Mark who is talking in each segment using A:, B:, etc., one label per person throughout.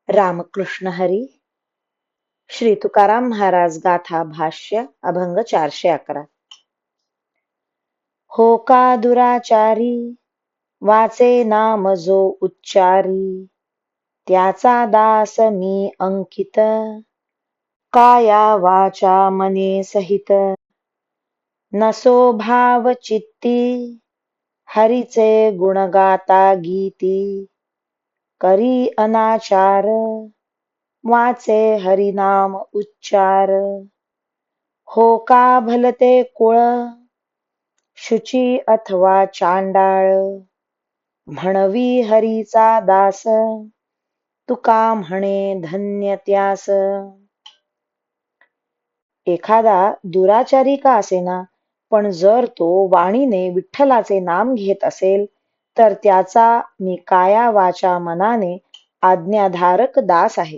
A: रामकृष्ण हरी. श्री तुकाराम महाराज गाथा भाष्य अभंग 411. हो का दुराचारी वाचे नाम जो उच्चारी, त्याचा दास मी अंकित, काया वाचा मने सहित. नसो भाव चित्ती हरीचे गुण गाता गीती, करी अनाचार वाचे हरिनाम उच्चार. हो का भलते कुळ शुची अथवा चांडाळ, म्हणवी हरीचा दास तुका म्हणे धन्य त्यास. एखादा दुराचारी का असेना, पण जर तो वाणीने विठ्ठलाचे नाम घेत असेल, तर त्याचा मी काया वाचा मनाने आज्ञाधारक दास आहे.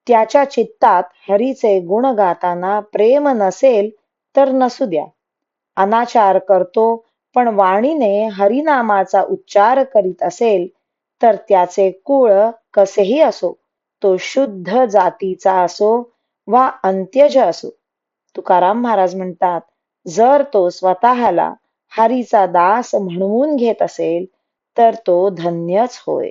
A: त्याच्या चित्तात हरीचे गुण गाताना प्रेम नसेल तर नसू द्या. अनाचार करतो पण वाणीने हरिनामाचा उच्चार करीत असेल, तर त्याचे कुळ कसेही असो, तो शुद्ध जातीचा असो वा अंत्यज असो. तुकाराम महाराज म्हणतात, जर तो स्वतःला हरीचा दास म्हणवून घेत असेल, तर तो धन्यच होय.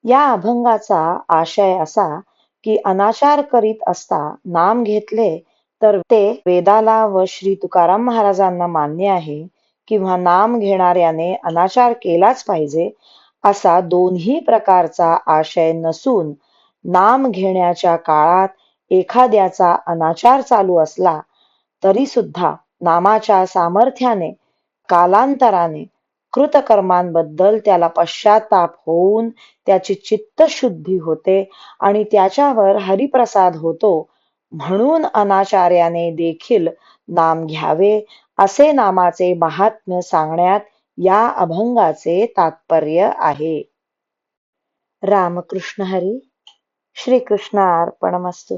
A: या अभंगाचा आशय असा की अनाचार करीत असता नाम घेतले तर ते वेदाला व श्री तुकाराम महाराजांना मान्य आहे, किंवा नाम घेणाऱ्याने अनाचार केलाच पाहिजे असा दोन्ही प्रकारचा आशय नसून, नाम घेण्याच्या काळात एखाद्याचा अनाचार चालू असला तरी सुद्धा नामाच्या सामर्थ्याने कालांतराने कृतकर्मांबद्दल त्याला पश्चाताप होऊन त्याची चित्तशुद्धी होते आणि त्याच्यावर हरिप्रसाद होतो. म्हणून अनाचार्याने देखील नाम घ्यावे असे नामाचे महात्म्य सांगण्यात या अभंगाचे तात्पर्य आहे. रामकृष्ण हरी. श्री कृष्णार्पणमस्तु.